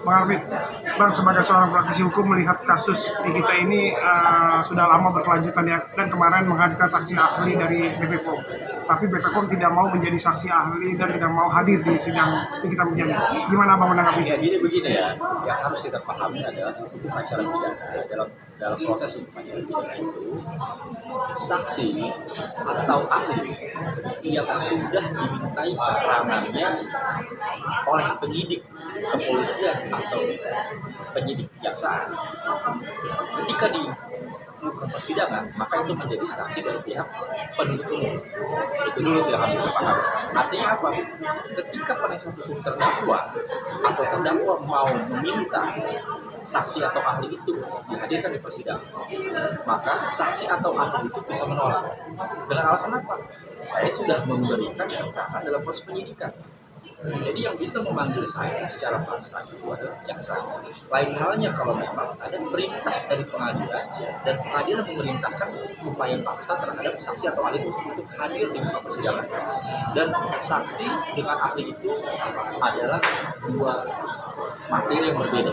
Bang Arfi, Bang sebagai seorang praktisi hukum melihat kasus di kita ini sudah lama berkelanjutan ya, dan kemarin menghadirkan saksi ahli dari BP POM. Tapi BP POM tidak mau menjadi saksi ahli dan tidak mau hadir di sidang di kita menjadi. Gimana Bang menanggapi? Ya, jadi begini ya, yang harus kita pahami adalah hukum acara pidana dalam proses hukum acara pidana itu saksi atau ahli yang sudah dimintai keterangannya oleh penyidik kepolisian atau penyidik kejaksaan ketika di muka persidangan, maka itu menjadi saksi dari pihak penuntut umum. Itu dulu yang harus kita pahami. Artinya apa? Ketika penasihat hukum terdakwa atau terdakwa mau meminta saksi atau ahli itu dihadirkan di persidangan, maka saksi atau ahli itu bisa menolak dengan alasan apa? Saya sudah memberikan keterangan dalam proses penyidikan. Jadi yang bisa memanggil saya secara paksa itu adalah jaksa. Lain halnya kalau memang ada perintah dari pengadilan dan pengadilan memerintahkan upaya paksa terhadap saksi atau ahli itu untuk hadir di muka persidangan. Dan saksi dengan ahli itu adalah dua materi yang berbeda.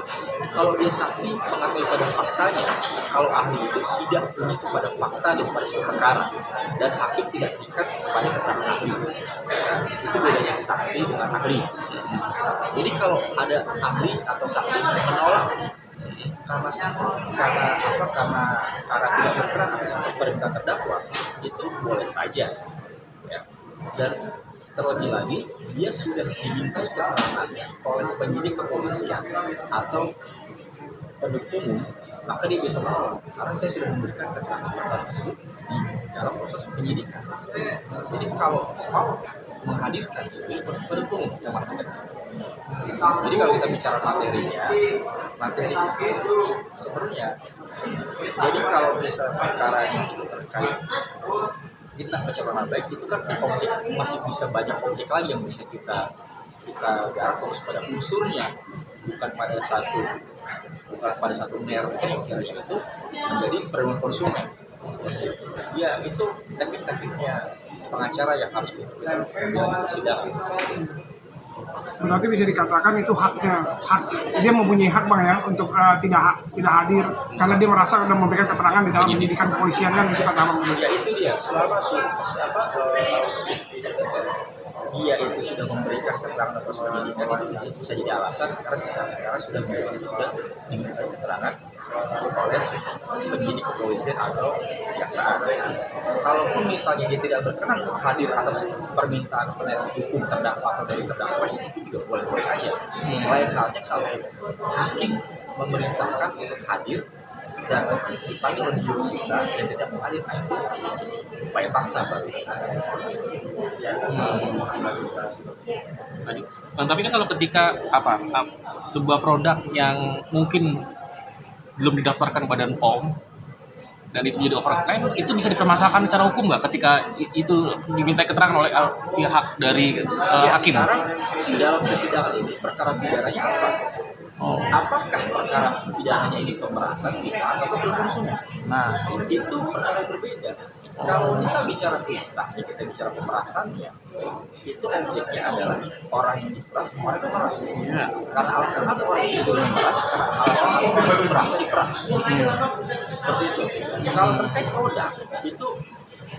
Kalau dia saksi mengakui pada faktanya, kalau ahli itu tidak mengacu pada fakta dan pada suatu perkara, dan hakim tidak terikat pada keterangan ahli. Itu bedanya saksi dengan ahli. Jadi kalau ada ahli atau saksi menolak karena tidak berkenan atas perintah terdakwa, itu boleh saja, ya. Dan terlebih lagi, dia sudah dimintai keterangannya oleh penyidik kepolisian atau penuntut umum, maka dia bisa menolak karena saya sudah memberikan keterangan perkara tersebut di dalam proses penyidikan. Jadi kalau mau menghadirkan itu penuntut umum yang menghadirkan. Jadi kalau kita bicara materi itu sebenarnya, jadi kalau misalnya perkara itu terkait fitnah pencemaran baik, itu kan objek masih bisa banyak objek lagi yang bisa kita garap, fokus pada unsurnya, bukan pada satu merek yang itu menjadi perlindungan konsumen. Ya itu teknik-tekniknya pengacara yang harus kita di persidangan. Berarti bisa dikatakan itu hak dia mempunyai hak Bang ya untuk tidak hadir karena dia merasa sudah memberikan keterangan di dalam penyidikan kepolisian kan, itu kata Bang. Ya itu dia, selama dia itu sudah memberikan keterangan atas penyidikan, itu bisa jadi alasan karena sudah dimintai keterangan oleh penyidik kepolisian atau kejaksaan. Kalaupun misalnya dia tidak berkenan hadir atas permintaan penasihat hukum terdakwa atau dari terdakwa, itu juga boleh-boleh aja. Lain halnya kalau hakim memerintahkan untuk hadir dan dipanggil oleh jurusita dan tidak mau hadir, itu upaya paksa baru. Bang, tapi kan kalau ketika sebuah produk yang mungkin belum didaftarkan Badan POM dan itu menjadi overclaim, itu bisa dipermasalahkan secara hukum nggak ketika itu diminta keterangan oleh pihak dari hakim? Sekarang di dalam persidangan ini perkara pidananya apa? Apakah perkara pidananya ini pemerasan atau konsumen? Nah, itu perkara yang berbeda. Kalau kita bicara fitnah, kita bicara pemerasannya, itu objeknya adalah orang yang diperas, orang yang memeras. Ya. Karena alasan apa orang itu memeras? Karena alasan apa orang itu merasa diperas. Seperti itu. Kalau terkait produk, itu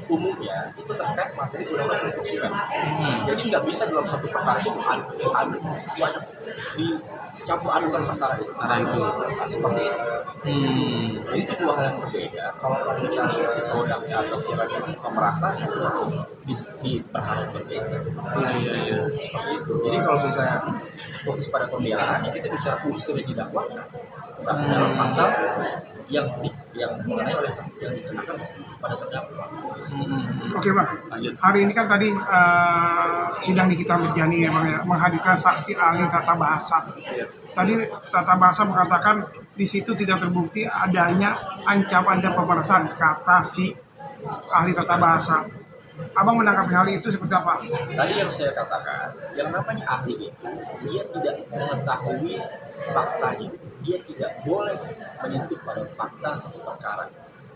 umumnya itu terkait materi undang-undang konsumen. Jadi nggak bisa dalam satu perkara itu dicampur adukan perkara itu. Seperti itu. Jadi itu dua hal yang berbeda. Kalau kita bicara seperti produknya atau kira-kira pemerasan, di perkara yang berbeda. Iya. Seperti itu. Jadi kalau misalnya fokus pada pembelaan, kita bicara unsur yang didakwakan. Tapi dalam pasal yang mengenai oleh yang dikenakan pada terdakwa. Oke Bang, hari ini kan tadi sidang di kita Mirjani ya Bang ya, menghadirkan saksi ahli tata bahasa. Tadi tata bahasa mengatakan di situ tidak terbukti adanya ancaman dan pemerasan, kata si ahli tata bahasa. Abang menanggapi hal itu seperti apa? Tadi yang saya katakan, yang namanya ahli itu, dia tidak mengetahui faktanya. Dia tidak boleh menyentuh pada fakta satu perkara.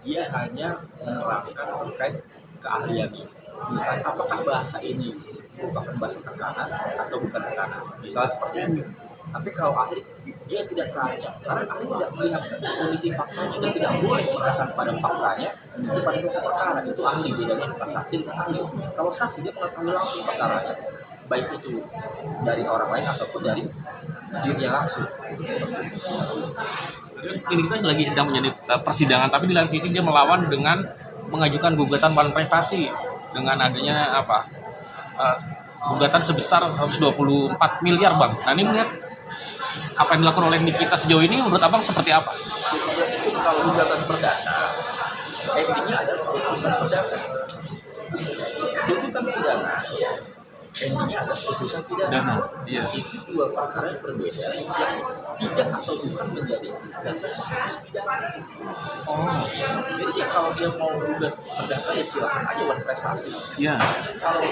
Dia hanya menerangkan terkait keahliannya. Misalnya, apakah bahasa ini merupakan bahasa tekanan atau bukan tekanan? Misalnya seperti itu. Tapi kalau ahli dia tidak terancam karena ahli tidak melihat kondisi faktanya dan tidak boleh mengatakan pada faktanya itu pada pokok perkara. Itu ahli, bedanya antara saksi dengan ahli. Kalau saksi dia mengetahui langsung perkaranya, baik itu dari orang lain ataupun dari dirinya langsung. Ini kita lagi sedang menjadi persidangan, tapi di lain sisi dia melawan dengan mengajukan gugatan bahan prestasi dengan adanya gugatan sebesar 124 miliar bang. Nah ini melihat apa yang dilakukan oleh Nikita sejauh ini menurut abang seperti apa? Itu kalau gugatan perdata, endingnya adalah putusan perdata. Tuntutan pidana, endingnya adalah putusan pidana. Iya. Itu dua perkara yang berbeda yang tidak atau bukan menjadi dasar putus pidana. Oh. Jadi ya kalau dia mau gugat perdata ya silakan aja buat prestasi. Iya. Kalau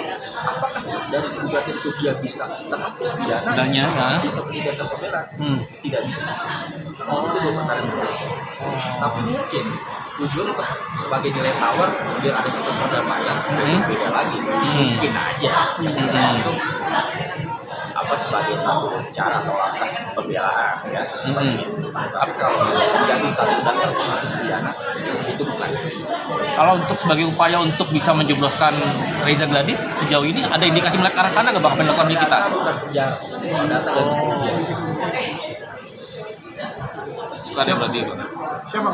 apakah dari gugatan itu dia bisa terhapus pidana? Dananya, ya. Bisa menjadi dasar pembelaan? Tidak bisa. Itu dua perkara yang berbeda. Tapi mungkin tujuan untuk sebagai nilai tawar biar ada satu perdamaian beda lagi. Mungkin aja. Untuk sebagai satu cara atau langkah pembelaan ya. Tapi kalau menjadi satu dasar penghapus pidana itu bukan. Kalau untuk sebagai upaya untuk bisa menjebloskan Reza Gladys sejauh ini ada indikasi melihat ke arah sana nggak bang pendidikan kita? Data bukan penjara, data dan kemudian. Bukan ya berarti. Siapa?